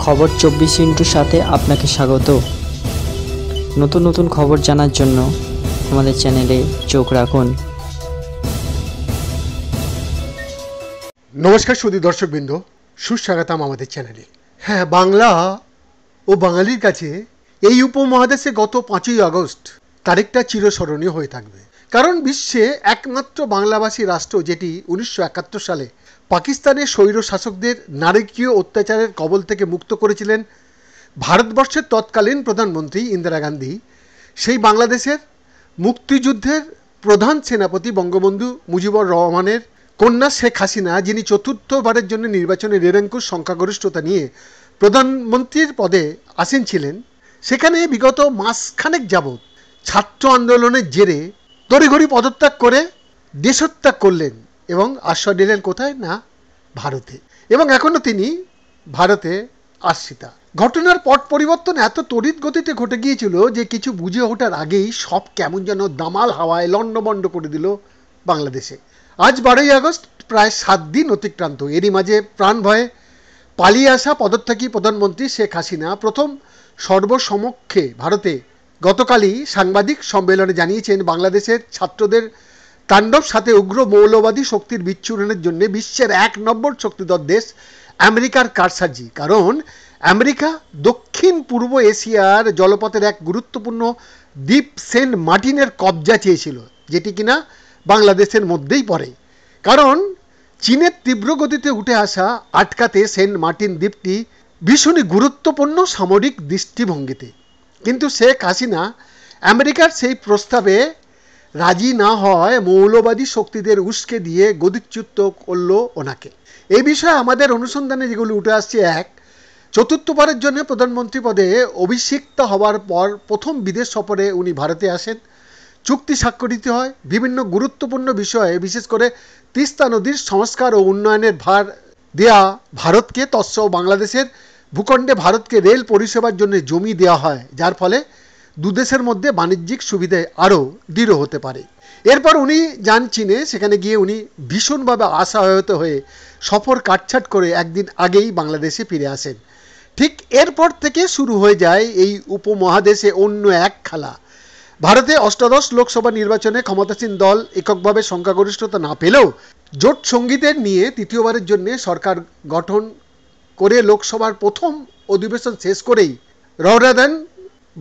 খবর 24 সাথে আপনাকে স্বাগত। নতুন নতুন খবর জানার জন্য আমাদের চ্যানেলে চোখ রাখুন। নমস্কার সুধী দর্শকবৃন্দ, সুস্বাগতম আমাদের চ্যানেলে। হ্যাঁ, বাংলা ও বাঙালির কাছে এই উপমহাদেশে গত 5ই আগস্ট তারিখটা চিরস্মরণীয় হয়ে থাকবে। কারণ বিশ্বে একমাত্র বাংলাভাষী রাষ্ট্র যেটি 1971 সালে পাকিস্তানের স্বৈর শাসকদের নারকীয় অত্যাচারের কবল থেকে মুক্ত করেছিলেন ভারতবর্ষের তৎকালীন প্রধানমন্ত্রী ইন্দিরা গান্ধী, সেই বাংলাদেশের মুক্তিযুদ্ধের প্রধান সেনাপতি বঙ্গবন্ধু মুজিবুর রহমানের কন্যা শেখ হাসিনা, যিনি চতুর্থবারের জন্য নির্বাচনে নিরঙ্কুশ সংখ্যাগরিষ্ঠতা নিয়ে প্রধানমন্ত্রীর পদে আসীন ছিলেন, সেখানে বিগত মাসখানেক যাবৎ ছাত্র আন্দোলনের জেরে তড়িঘড়ি পদত্যাগ করে দেশত্যাগ করলেন এবং আশ্রয় নিলেন কোথায় না ভারতে, এবং এখনও তিনি ভারতে আশ্রিতা। ঘটনার পট পরিবর্তন এত তড়িৎ গতিতে ঘটে গিয়েছিল যে কিছু বুঝে ওঠার আগেই সব কেমন যেন দামাল হাওয়ায় লণ্ডভণ্ড করে দিল বাংলাদেশে। আজ 12ই আগস্ট, প্রায় 7 দিন অতিক্রান্ত। এরই মাঝে প্রাণ ভয়ে পালিয়ে আসা পদত্যাগী প্রধানমন্ত্রী শেখ হাসিনা প্রথম সর্বসমক্ষে ভারতে গতকালই সাংবাদিক সম্মেলনে জানিয়েছেন, বাংলাদেশের ছাত্রদের তাণ্ডব সাথে উগ্র মৌলবাদী শক্তির বিচ্ছুরণের জন্য বিশ্বের 1 নম্বর শক্তিধর দেশ আমেরিকার কারসাজি। কারণ আমেরিকা দক্ষিণ পূর্ব এশিয়ার জলপথের এক গুরুত্বপূর্ণ দ্বীপ সেন্ট মার্টিনের কবজা চেয়েছিল, যেটি কিনা বাংলাদেশের মধ্যেই পড়ে। কারণ চীনের তীব্র গতিতে উঠে আসা আটকাতে সেন্ট মার্টিন দ্বীপটি ভীষণই গুরুত্বপূর্ণ সামরিক দৃষ্টিভঙ্গিতে। কিন্তু শেখ হাসিনা আমেরিকার সেই প্রস্তাবে রাজি না হয় মৌলবাদী শক্তিদের উস্কে দিয়ে গদিচ্যুত করল ওনাকে। এই বিষয়ে আমাদের অনুসন্ধানে যেগুলো উঠে আসছে, এক, চতুর্থবারের জন্য প্রধানমন্ত্রী পদে অভিষিক্ত হওয়ার পর প্রথম বিদেশ সফরে উনি ভারতে আসেন, চুক্তি স্বাক্ষরিত হয়, বিভিন্ন গুরুত্বপূর্ণ বিষয়ে বিশেষ করে তিস্তা নদীর সংস্কার ও উন্নয়নের ভার দেয়া ভারতকে, তৎসহ বাংলাদেশের ভূখণ্ডে ভারতকে রেল পরিষেবার জন্য জমি দেওয়া হয়, যার ফলে দুদেশের মধ্যে বাণিজ্যিক সুবিধে আরও দৃঢ় হতে পারে। এরপর উনি যান চীনে, সেখানে গিয়ে উনি ভীষণভাবে আশাহত হয়ে সফর কাটছাট করে একদিন আগেই বাংলাদেশে ফিরে আসেন। ঠিক এরপর থেকে শুরু হয়ে যায় এই উপমহাদেশে অন্য এক খেলা। ভারতে অষ্টাদশ লোকসভা নির্বাচনে ক্ষমতাসীন দল এককভাবে সংখ্যাগরিষ্ঠতা না পেলেও জোট সঙ্গীদের নিয়ে তৃতীয়বারের জন্য সরকার গঠন করে লোকসভার প্রথম অধিবেশন শেষ করেই রওনা দেন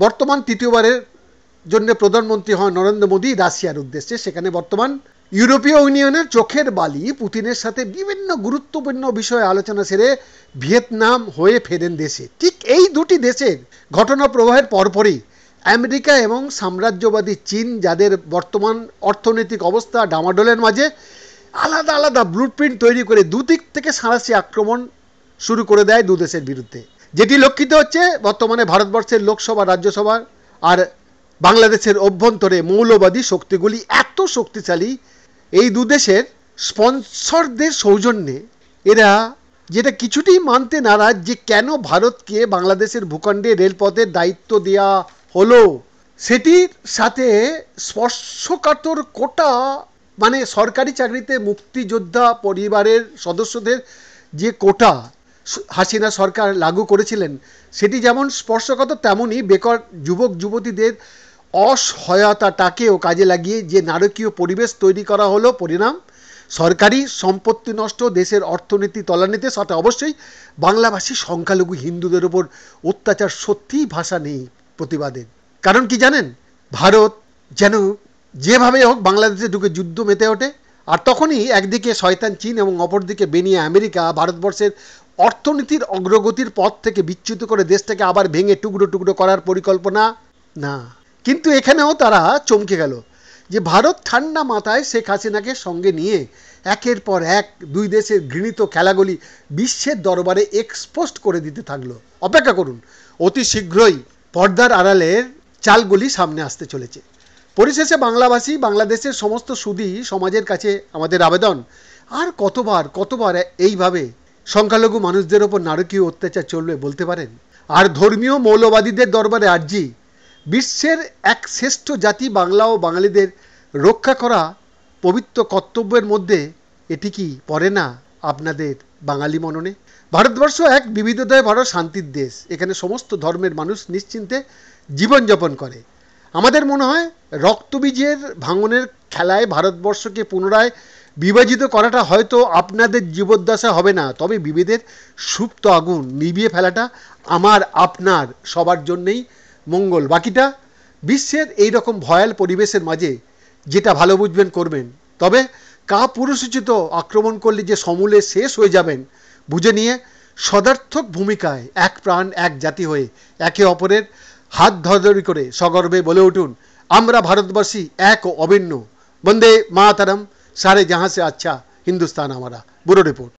বর্তমান তৃতীয়বারের জন্য প্রধানমন্ত্রী হন নরেন্দ্র মোদী রাশিয়ার উদ্দেশ্যে। সেখানে বর্তমান ইউরোপীয় ইউনিয়নের চোখের বালি পুতিনের সাথে বিভিন্ন গুরুত্বপূর্ণ বিষয়ে আলোচনা সেরে ভিয়েতনাম হয়ে ফেরেন দেশে। ঠিক এই দুটি দেশের ঘটনা প্রবাহের পরপরই আমেরিকা এবং সাম্রাজ্যবাদী চীন, যাদের বর্তমান অর্থনৈতিক অবস্থা ডামাডোলের মাঝে আলাদা আলাদা ব্লুপ্রিন্ট তৈরি করে দুদিক থেকে সাঁড়াশি আক্রমণ শুরু করে দেয় দুদেশের বিরুদ্ধে, যেটি লক্ষিত হচ্ছে বর্তমানে ভারতবর্ষের লোকসভা, রাজ্যসভা আর বাংলাদেশের অভ্যন্তরে মৌলবাদী শক্তিগুলি এত শক্তিশালী, এই দুদেশের স্পন্সরদের সৌজন্যে এরা যেটা কিছুতেই মানতে নারাজ যে কেন ভারতকে বাংলাদেশের ভূখণ্ডে রেলপথের দায়িত্ব দেওয়া হলো, সেটির সাথে স্পর্শকাতর কোটা, মানে সরকারি চাকরিতে মুক্তিযোদ্ধা পরিবারের সদস্যদের যে কোটা হাসিনা সরকার লাগু করেছিলেন, সেটি যেমন স্পর্শকাতর, তেমনই বেকার যুবক যুবতীদের অসহায়তাটাকেও কাজে লাগিয়ে যে নারকীয় পরিবেশ তৈরি করা হলো, পরিণাম সরকারি সম্পত্তি নষ্ট, দেশের অর্থনীতি তলানিতে, সাথে অবশ্যই বাংলাভাষী সংখ্যালঘু হিন্দুদের ওপর অত্যাচার। সত্যিই ভাষা নেই প্রতিবাদের। কারণ কি জানেন, ভারত যেন যেভাবে হোক বাংলাদেশে ঢুকে যুদ্ধ মেতে ওঠে, আর তখনই একদিকে শয়তান চীন এবং অপরদিকে বেনিয়ে আমেরিকা ভারতবর্ষের অর্থনীতির অগ্রগতির পথ থেকে বিচ্যুত করে দেশটাকে আবার ভেঙে টুকরো টুকরো করার পরিকল্পনা না। কিন্তু এখানেও তারা চমকে গেল যে ভারত ঠান্ডা মাথায় শেখ হাসিনাকে সঙ্গে নিয়ে একের পর এক দুই দেশের ঘৃণিত খেলাগুলি বিশ্বের দরবারে এক্সপোজ করে দিতে থাকলো। অপেক্ষা করুন, অতি শীঘ্রই পর্দার আড়ালের চালগুলি সামনে আসতে চলেছে। পরিশেষে বাংলাভাষী বাংলাদেশের সমস্ত সুধী সমাজের কাছে আমাদের আবেদন, আর কতবার এইভাবে সংখ্যালঘু মানুষদের ওপর নারকীয় অত্যাচার চলবে বলতে পারেন? আর ধর্মীয় মৌলবাদীদের দরবারে আর্জি, বিশ্বের এক শ্রেষ্ঠ জাতি বাংলা ও বাঙালিদের রক্ষা করা পবিত্র কর্তব্যের মধ্যে এটি কি পড়ে না? আপনাদের বাঙালি মননে। ভারতবর্ষ এক বিবিধতায় ভরা শান্তির দেশ। এখানে সমস্ত ধর্মের মানুষ নিশ্চিন্তে জীবনযাপন করে। আমাদের মনে হয় রক্তবীজের ভাঙনের খেলায় ভারতবর্ষকে পুনরায় বিভাজিত করাটা হয়তো আপনাদের জীবদ্দশা হবে না, তবে বিভেদের সুপ্ত আগুন নিভিয়ে ফেলাটা আমার আপনার সবার জন্যেই মঙ্গল। বাকিটা বিশ্বের এই রকম ভয়াল পরিবেশের মাঝে যেটা ভালো বুঝবেন করবেন। তবে কাপুরুষোচিত আক্রমণ করলে যে সমূলে শেষ হয়ে যাবেন বুঝে নিয়ে সদার্থক ভূমিকায় এক প্রাণ এক জাতি হয়ে একে অপরের হাত ধরাধরি করে সগর্বে বলে উঠুন, আমরা ভারতবাসী এক ও অভিন্ন। বন্দে মাতরম। সারে জাহাঁ সে আচ্ছা হিন্দুস্তান हमारा। Bureau report.